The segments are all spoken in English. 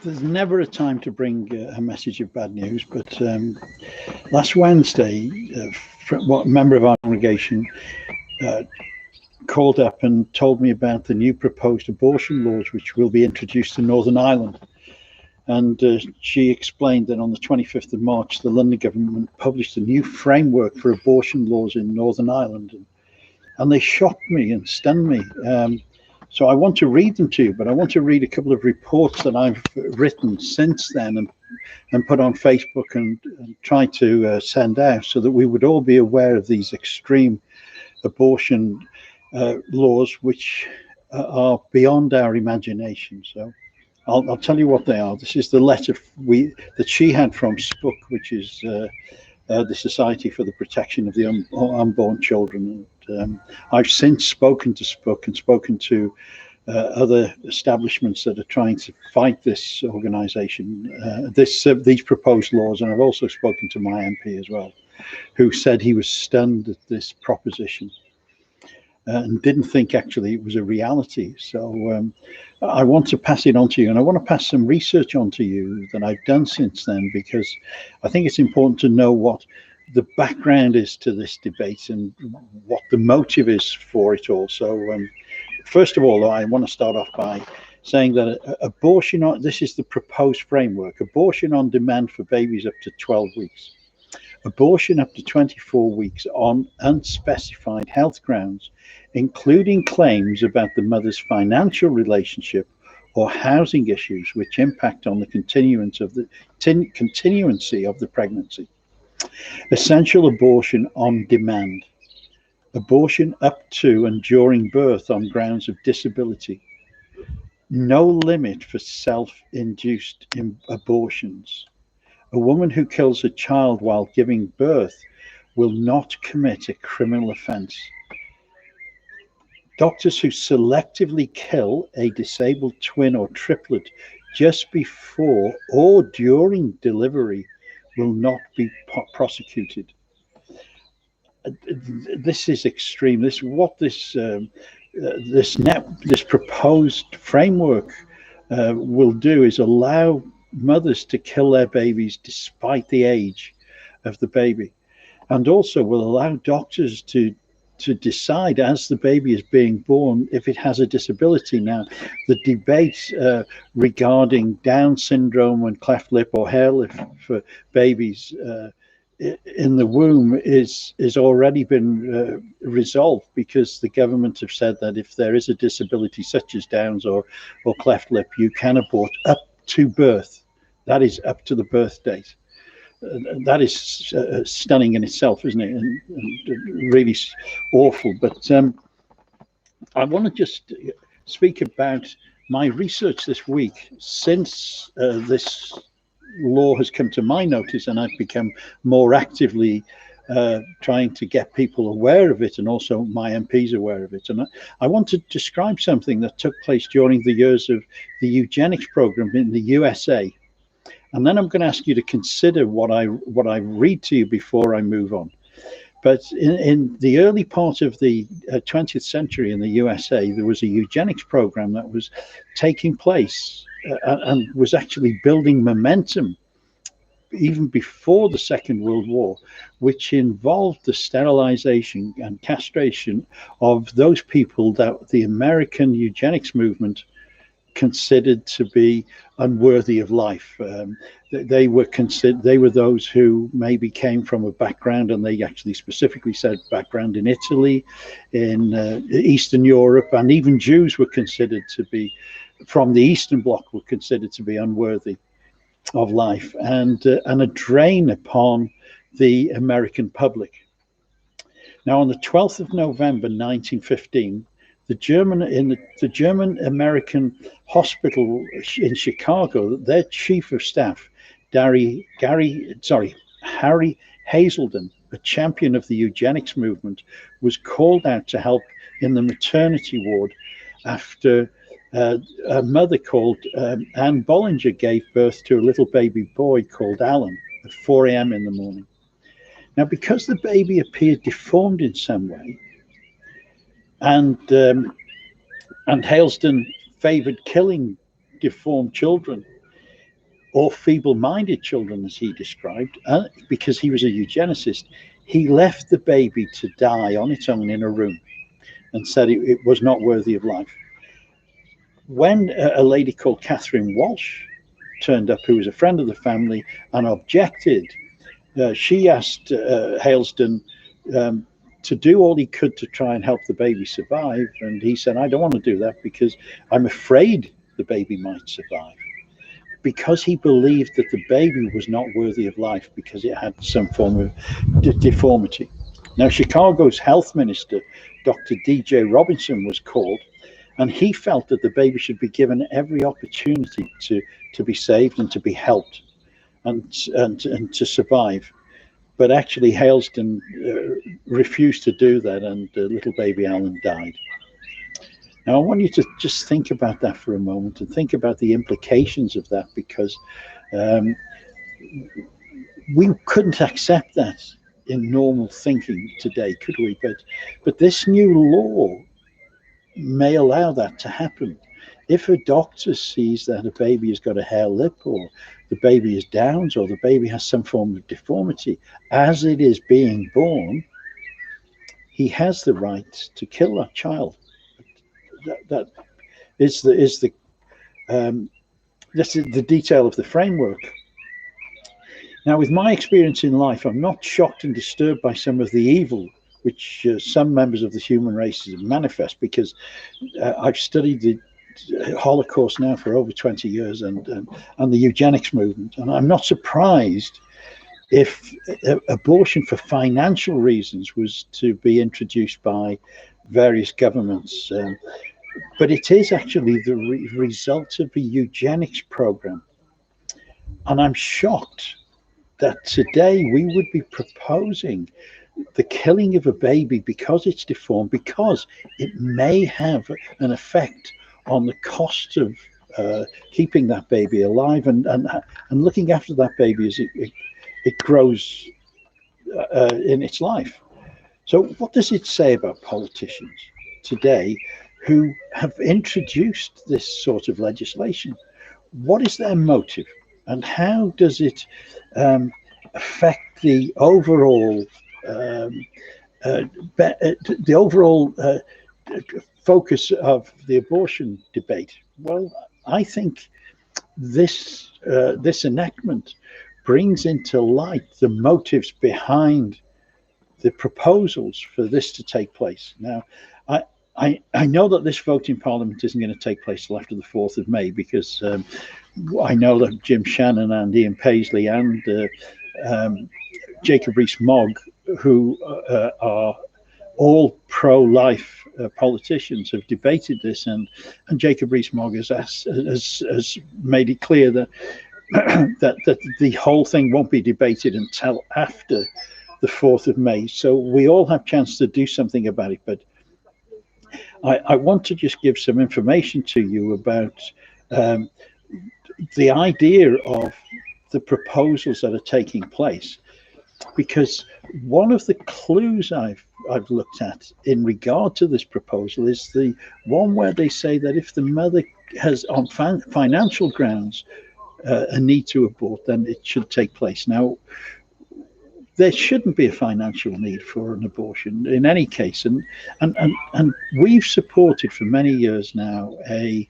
There's never a time to bring a message of bad news, but last Wednesday, a member of our congregation uh, called up and told me about the new proposed abortion laws which will be introduced in Northern Ireland. And she explained that on the 25th of March, the London government published a new framework for abortion laws in Northern Ireland. And they shocked me and stunned me. So I want to read them to you, but I want to read a couple of reports that I've written since then and put on Facebook and try to send out so that we would all be aware of these extreme abortion laws, which are beyond our imagination. So I'll tell you what they are. This is the letter that she had from SPUC, which is the Society for the Protection of the Unborn Children. And I've since spoken to SPUC and spoken to other establishments that are trying to fight this organisation, these proposed laws, and I've also spoken to my MP as well, who said he was stunned at this proposition and didn't think actually it was a reality. So I want to pass it on to you, and I want to pass some research on to you that I've done since then, because I think it's important to know what the background is to this debate and what the motive is for it all. So first of all, I want to start off by saying that this is the proposed framework: abortion on demand for babies up to 12 weeks, abortion up to 24 weeks on unspecified health grounds, including claims about the mother's financial relationship or housing issues which impact on the continuancy of the pregnancy. Essential abortion on demand, abortion up to and during birth on grounds of disability, no limit for self-induced abortions. A woman who kills a child while giving birth will not commit a criminal offence. Doctors who selectively kill a disabled twin or triplet just before or during delivery will not be prosecuted. This is extreme. This proposed framework will do is allow mothers to kill their babies despite the age of the baby, and also will allow doctors to decide as the baby is being born if it has a disability. Now, the debate regarding Down syndrome and cleft lip or hair lip for babies in the womb is already been resolved, because the government have said that if there is a disability such as Downs or cleft lip, you can abort up to birth. That is up to the birth date. That is stunning in itself, isn't it? And really awful. But I want to just speak about my research this week since this law has come to my notice, and I've become more actively trying to get people aware of it, and also my MPs aware of it. And I want to describe something that took place during the years of the eugenics program in the USA. And then I'm going to ask you to consider what I read to you before I move on. But in the early part of the 20th century in the USA, there was a eugenics program that was taking place and was actually building momentum even before the Second World War, which involved the sterilization and castration of those people that the American eugenics movement considered to be unworthy of life. They were those who maybe came from a background, and they actually specifically said background in Italy, in Eastern Europe, and even Jews were considered to be from the Eastern Bloc, were considered to be unworthy of life, and a drain upon the American public. Now, on the 12th of November 1915, the German American hospital in Chicago, their chief of staff, Harry Hazelden, a champion of the eugenics movement, was called out to help in the maternity ward after a mother called Anne Bollinger gave birth to a little baby boy called Alan at 4 a.m. in the morning. Now, because the baby appeared deformed in some way, and Hazelden favored killing deformed children, or feeble-minded children, as he described, because he was a eugenicist. He left the baby to die on its own in a room and said it was not worthy of life. When a lady called Catherine Walsh turned up, who was a friend of the family, and objected, she asked Hailsden to do all he could to try and help the baby survive. And he said, I don't want to do that because I'm afraid the baby might survive. Because he believed that the baby was not worthy of life because it had some form of deformity. Now, Chicago's health minister, Dr. D.J. Robinson, was called, and he felt that the baby should be given every opportunity to be saved and to be helped and to survive. But actually, Hailsden refused to do that, and little baby Alan died. Now, I want you to just think about that for a moment and think about the implications of that, because we couldn't accept that in normal thinking today, could we? But this new law may allow that to happen. If a doctor sees that a baby has got a hair lip, or the baby is Downs, or the baby has some form of deformity as it is being born, he has the right to kill that child. That is the detail of the framework. Now, with my experience in life, I'm not shocked and disturbed by some of the evil which some members of the human race manifest, because I've studied the Holocaust now for over 20 years and the eugenics movement, and I'm not surprised if abortion for financial reasons was to be introduced by various governments. But it is actually the result of a eugenics program. And I'm shocked that today we would be proposing the killing of a baby because it's deformed, because it may have an effect on the cost of keeping that baby alive and looking after that baby as it grows in its life. So what does it say about politicians today who have introduced this sort of legislation? What is their motive, and how does it affect the overall focus of the abortion debate? Well, I think this enactment brings into light the motives behind the proposals for this to take place. Now, I know that this vote in Parliament isn't going to take place till after the 4th of May, because I know that Jim Shannon and Ian Paisley and Jacob Rees-Mogg, who are all pro-life politicians, have debated this, and Jacob Rees-Mogg has made it clear that that the whole thing won't be debated until after the 4th of May. So we all have a chance to do something about it. But I want to just give some information to you about the idea of the proposals that are taking place, because one of the clues I've looked at in regard to this proposal is the one where they say that if the mother has, on financial grounds, a need to abort, then it should take place. Now, there shouldn't be a financial need for an abortion in any case, and we've supported for many years now a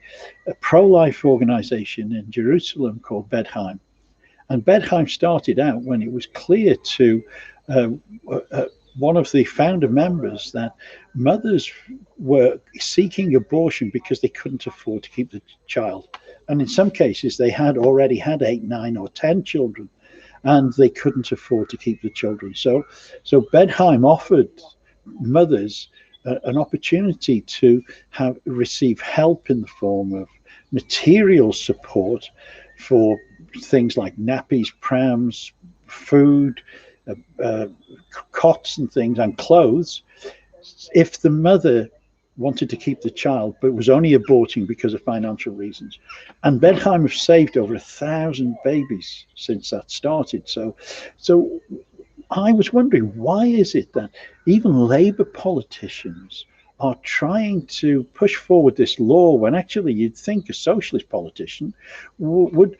pro-life organization in Jerusalem called Bedheim. And Bedheim started out when it was clear to one of the founder members that mothers were seeking abortion because they couldn't afford to keep the child. And in some cases, they had already had 8, 9, or 10 children, and they couldn't afford to keep the children. So Bedheim offered mothers an opportunity to receive help in the form of material support for things like nappies, prams, food, cots and things, and clothes, if the mother wanted to keep the child but was only aborting because of financial reasons. And Bedheim have saved over 1,000 babies since that started. So I was wondering, why is it that even Labour politicians are trying to push forward this law when actually you'd think a socialist politician would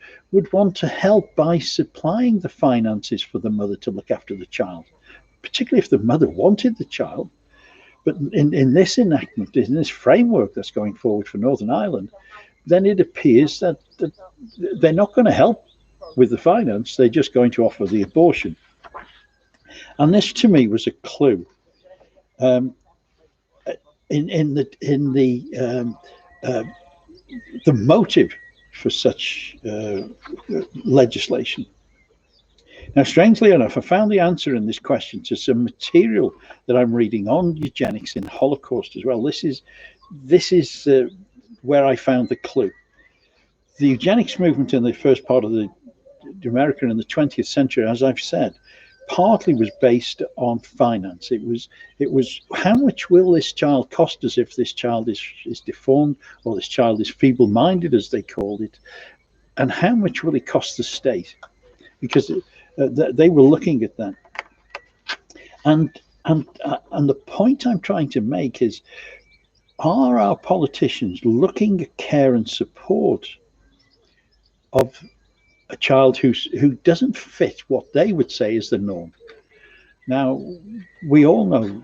want to help by supplying the finances for the mother to look after the child, particularly if the mother wanted the child. But in this enactment, in this framework that's going forward for Northern Ireland, then it appears that they're not going to help with the finance, they're just going to offer the abortion. And this to me was a clue. In the motive for such legislation. Now, strangely enough, I found the answer in this question to some material that I'm reading on eugenics in the Holocaust as well. This is where I found the clue. The eugenics movement in the first part of the America in the 20th century, as I've said, partly was based on finance. It was how much will this child cost us if this child is deformed or this child is feeble-minded, as they called it, and how much will it cost the state? Because they were looking at that. And the point I'm trying to make is, are our politicians looking at care and support of a child who doesn't fit what they would say is the norm? Now, we all know,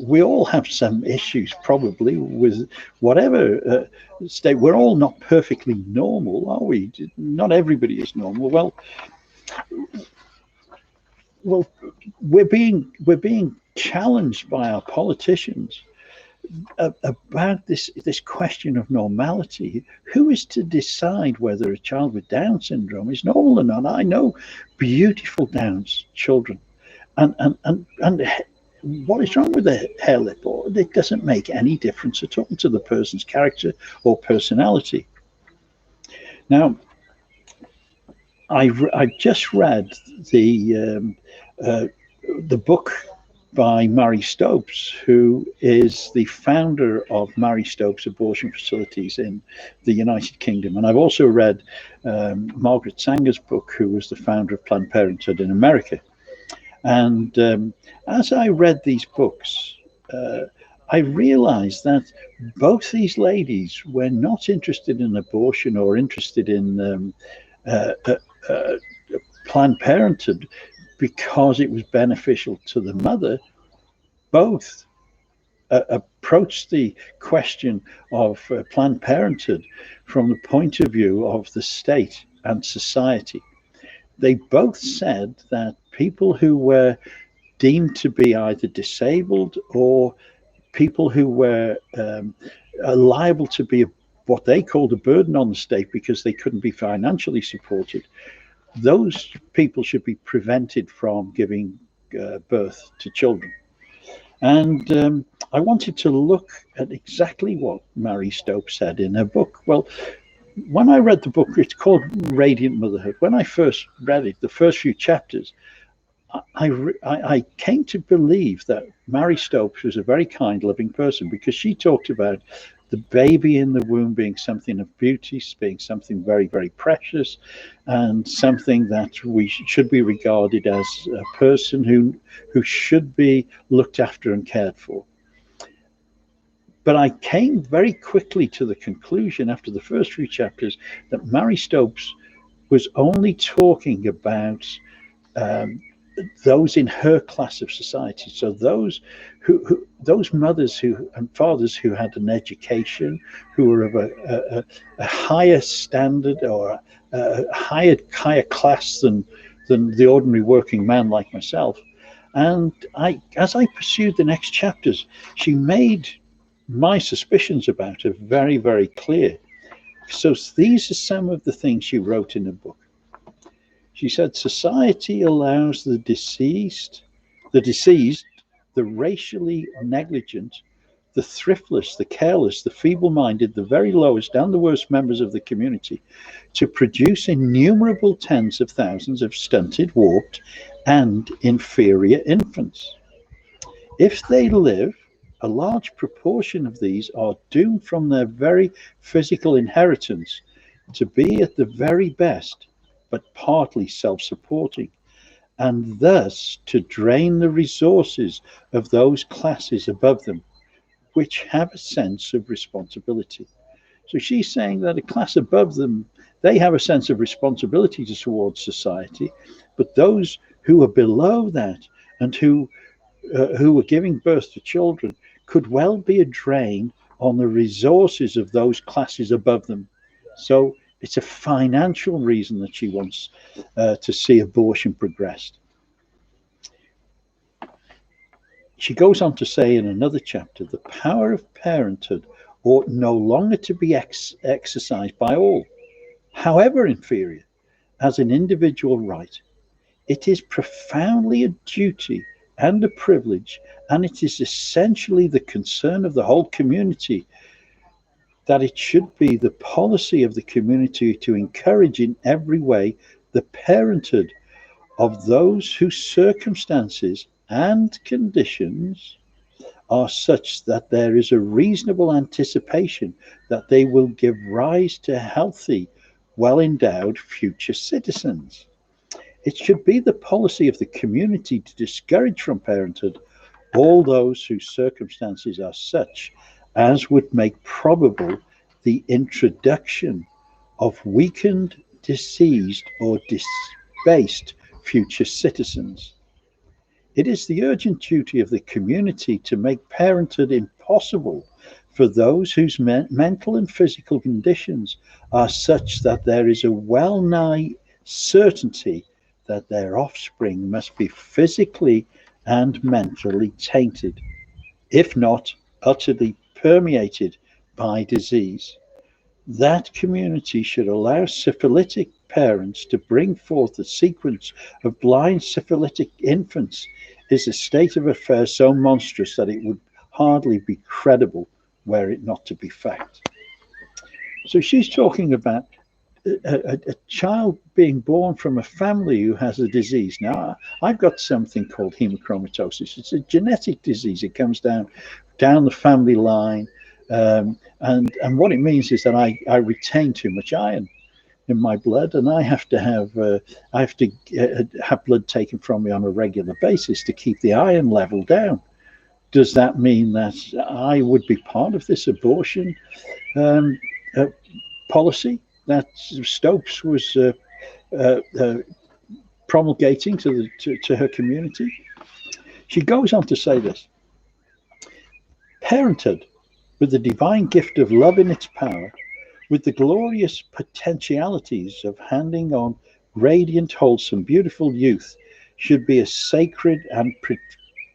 we all have some issues probably with whatever state. We're all not perfectly normal, are we? Not everybody is normal. Well, we're being challenged by our politicians about this question of normality. Who is to decide whether a child with Down syndrome is normal or not? I know beautiful Down children, and what is wrong with the hair lip? Or it doesn't make any difference at all to the person's character or personality. Now, I just read the book by Marie Stopes, who is the founder of Marie Stopes abortion facilities in the United Kingdom. And I've also read Margaret Sanger's book, who was the founder of Planned Parenthood in America. And as I read these books, I realized that both these ladies were not interested in abortion or interested in Planned Parenthood because it was beneficial to the mother. Both approached the question of Planned Parenthood from the point of view of the state and society. They both said that people who were deemed to be either disabled or people who were liable to be what they called a burden on the state because they couldn't be financially supported, those people should be prevented from giving birth to children. And I wanted to look at exactly what Marie Stopes said in her book. Well, when I read the book, it's called Radiant Motherhood. When I first read it, the first few chapters, I came to believe that Marie Stopes was a very kind, loving person, because she talked about the baby in the womb being something of beauty, being something very, very precious, and something that we should be regarded as a person who should be looked after and cared for. But I came very quickly to the conclusion after the first few chapters that Marie Stopes was only talking about those in her class of society. So those those mothers and fathers who had an education, who were of a higher standard or a higher class than the ordinary working man like myself. And as I pursued the next chapters, she made my suspicions about her very, very clear. So these are some of the things she wrote in the book. She said, society allows the deceased, the racially negligent, the thriftless, the careless, the feeble-minded, the very lowest and the worst members of the community to produce innumerable tens of thousands of stunted, warped, and inferior infants. If they live, a large proportion of these are doomed from their very physical inheritance to be at the very best, but partly self-supporting, and thus to drain the resources of those classes above them, which have a sense of responsibility. So she's saying that a class above them, they have a sense of responsibility towards society, but those who are below that and who are giving birth to children could well be a drain on the resources of those classes above them. So it's a financial reason that she wants to see abortion progressed. She goes on to say in another chapter, the power of parenthood ought no longer to be exercised by all, however inferior, as an individual right. It is profoundly a duty and a privilege, and it is essentially the concern of the whole community that it should be the policy of the community to encourage in every way the parenthood of those whose circumstances and conditions are such that there is a reasonable anticipation that they will give rise to healthy, well-endowed future citizens. It should be the policy of the community to discourage from parenthood all those whose circumstances are such as would make probable the introduction of weakened, diseased, or disbased future citizens. It is the urgent duty of the community to make parenthood impossible for those whose mental and physical conditions are such that there is a well-nigh certainty that their offspring must be physically and mentally tainted, if not utterly permeated by disease. That community should allow syphilitic parents to bring forth a sequence of blind syphilitic infants is a state of affairs so monstrous that it would hardly be credible were it not to be fact. So she's talking about a child being born from a family who has a disease. Now, I've got something called hemochromatosis. It's a genetic disease. It comes down the family line. And what it means is that I retain too much iron in my blood, and I have to have blood taken from me on a regular basis to keep the iron level down. Does that mean that I would be part of this abortion policy that Stopes was promulgating to her community? She goes on to say this: parenthood, with the divine gift of love in its power, with the glorious potentialities of handing on radiant, wholesome, beautiful youth, should be a sacred and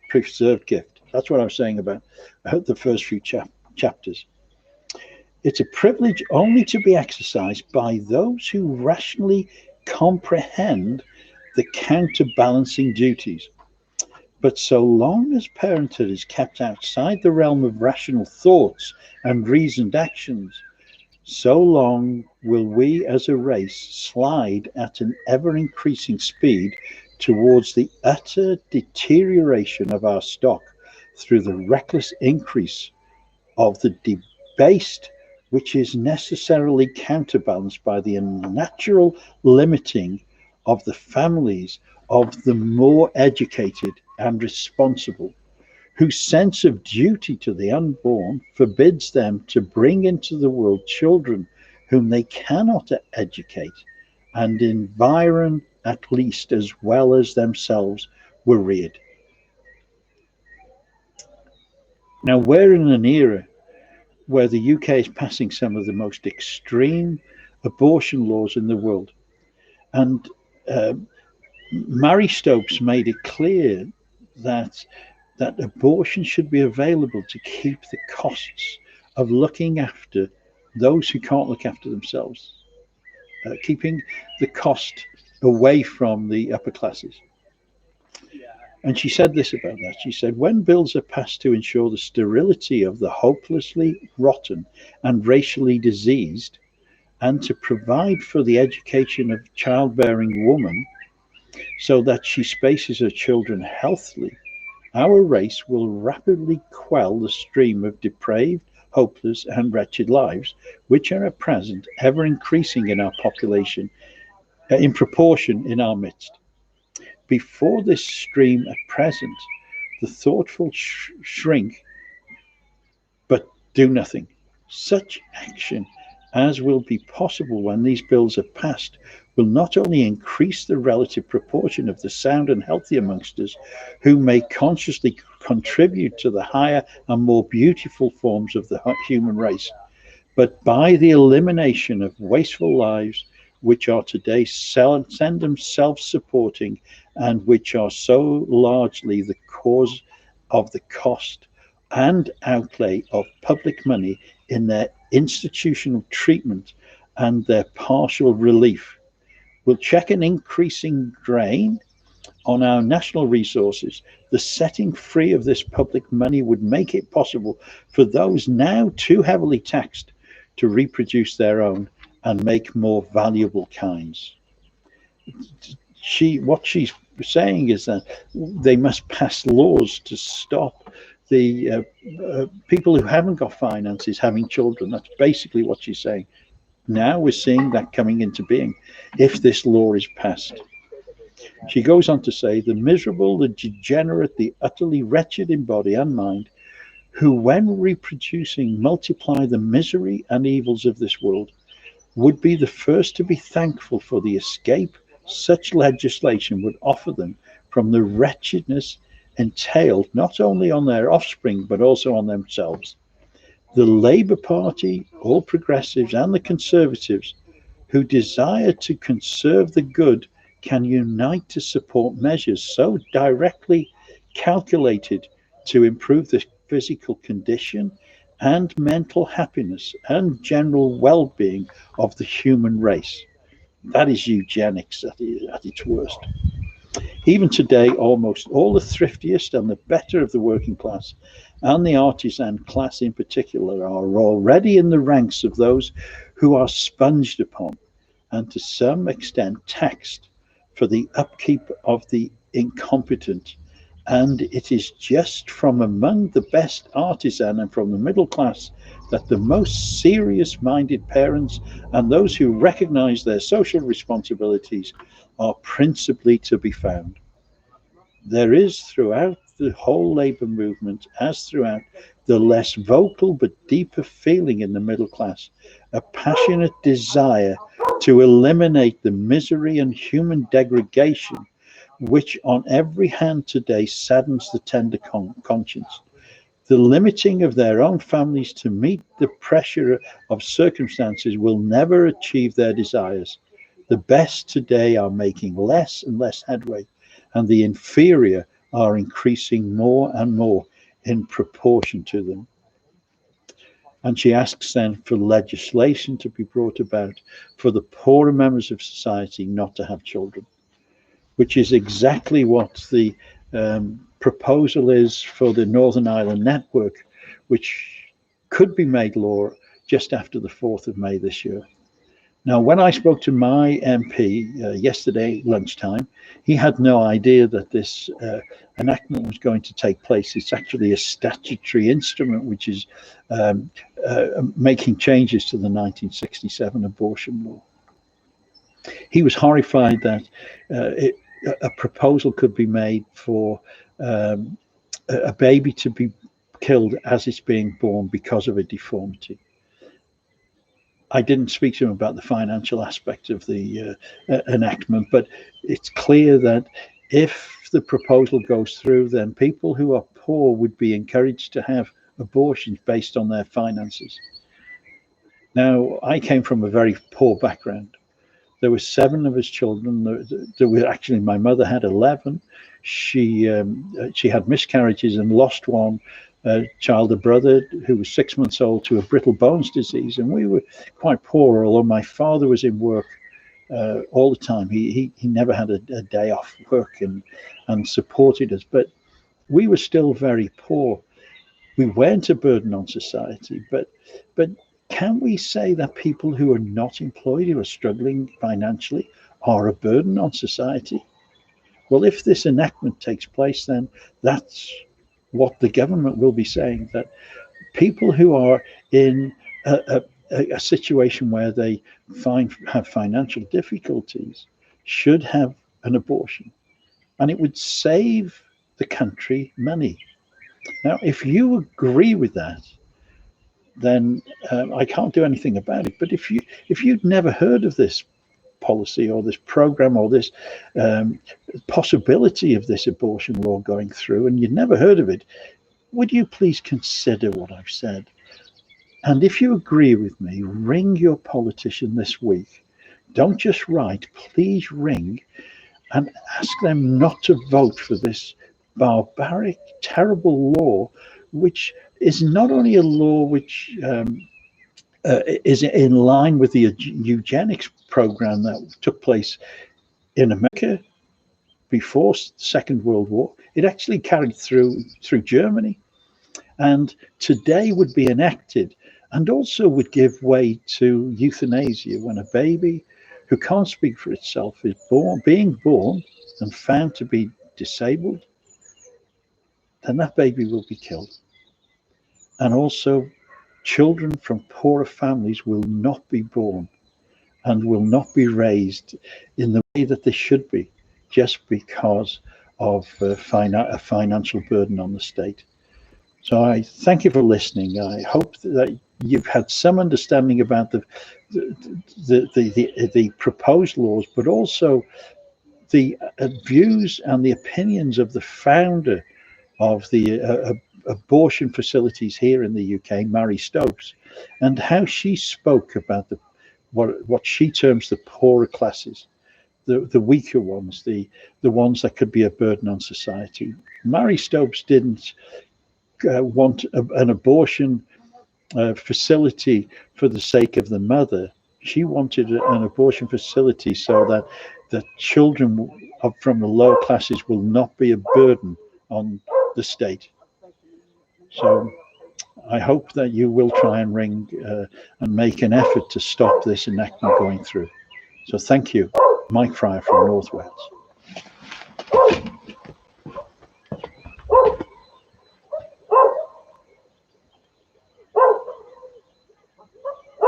preserved gift. That's what I was saying about the first few chapters. It's a privilege only to be exercised by those who rationally comprehend the counterbalancing duties. But so long as parenthood is kept outside the realm of rational thoughts and reasoned actions, so long will we as a race slide at an ever-increasing speed towards the utter deterioration of our stock through the reckless increase of the debased, which is necessarily counterbalanced by the unnatural limiting of the families of the more educated and responsible, whose sense of duty to the unborn forbids them to bring into the world children whom they cannot educate and environ at least as well as themselves were reared. Now, we're in an era where the UK is passing some of the most extreme abortion laws in the world. And Marie Stopes made it clear that abortion should be available to keep the costs of looking after those who can't look after themselves, keeping the cost away from the upper classes. And she said this about that. She said, when bills are passed to ensure the sterility of the hopelessly rotten and racially diseased, and to provide for the education of childbearing woman so that she spaces her children healthily, our race will rapidly quell the stream of depraved, hopeless, and wretched lives, which are at present ever increasing in our population, in proportion in our midst. Before this stream at present, the thoughtful shrink do nothing. Such action as will be possible when these bills are passed will not only increase the relative proportion of the sound and healthy amongst us who may consciously contribute to the higher and more beautiful forms of the human race, but by the elimination of wasteful lives which are today seldom self-supporting and which are so largely the cause of the cost and outlay of public money in their institutional treatment and their partial relief, will check an increasing drain on our national resources. The setting free of this public money would make it possible for those now too heavily taxed to reproduce their own and make more valuable kinds. What she's saying is that they must pass laws to stop the people who haven't got finances having children. That's basically what she's saying. Now we're seeing that coming into being if this law is passed. She goes on to say, the miserable, the degenerate, the utterly wretched in body and mind, who when reproducing multiply the misery and evils of this world, would be the first to be thankful for the escape such legislation would offer them from the wretchedness entailed not only on their offspring but also on themselves. The Labour Party, all progressives and the Conservatives who desire to conserve the good can unite to support measures so directly calculated to improve the physical condition and mental happiness and general well-being of the human race. That is eugenics at its worst. Even today, almost all the thriftiest and the better of the working class, and the artisan class in particular, are already in the ranks of those who are sponged upon and to some extent taxed for the upkeep of the incompetent. And it is just from among the best artisan and from the middle class that the most serious-minded parents and those who recognize their social responsibilities are principally to be found. There is throughout the whole labor movement, as throughout the less vocal but deeper feeling in the middle class, a passionate desire to eliminate the misery and human degradation which on every hand today saddens the tender conscience. The limiting of their own families to meet the pressure of circumstances will never achieve their desires. The best today are making less and less headway, and the inferior are increasing more and more in proportion to them. And she asks then for legislation to be brought about for the poorer members of society not to have children, which is exactly what the proposal is for the Northern Ireland Network, which could be made law just after the 4th of May this year. Now, when I spoke to my MP yesterday lunchtime, he had no idea that this enactment was going to take place. It's actually a statutory instrument which is making changes to the 1967 abortion law. He was horrified that a proposal could be made for a baby to be killed as it's being born because of a deformity. I didn't speak to him about the financial aspect of the enactment, but it's clear that if the proposal goes through, then people who are poor would be encouraged to have abortions based on their finances. Now, I came from a very poor background. There were 7 of us children. There were actually, my mother had 11. She had miscarriages and lost one child, a brother who was 6 months old, to a brittle bones disease. And we were quite poor, although my father was in work all the time. He never had a day off work and supported us. But we were still very poor. We weren't a burden on society, but can we say that people who are not employed, who are struggling financially, are a burden on society? Well, if this enactment takes place, then that's what the government will be saying, that people who are in a situation where they have financial difficulties should have an abortion. And it would save the country money. Now, if you agree with that, then I can't do anything about it. But if you'd never heard of this policy or this program or this possibility of this abortion law going through, and you'd never heard of it, would you please consider what I've said? And if you agree with me, ring your politician this week. Don't just write, please ring and ask them not to vote for this barbaric, terrible law, which is not only a law which is in line with the eugenics program that took place in America before the Second World War. It actually carried through Germany, and today would be enacted, and also would give way to euthanasia when a baby who can't speak for itself is being born and found to be disabled. Then that baby will be killed. And also, children from poorer families will not be born and will not be raised in the way that they should be, just because of a financial burden on the state. So I thank you for listening. I hope that you've had some understanding about the proposed laws, but also the views and the opinions of the founder of the abortion facilities here in the UK, Marie Stopes, and how she spoke about what she terms the poorer classes, the weaker ones, the ones that could be a burden on society. Marie Stopes didn't want an abortion facility for the sake of the mother. She wanted an abortion facility so that the children from the lower classes will not be a burden on the state. So I hope that you will try and ring and make an effort to stop this enactment going through. So thank you. Mike Fryer from North Wales.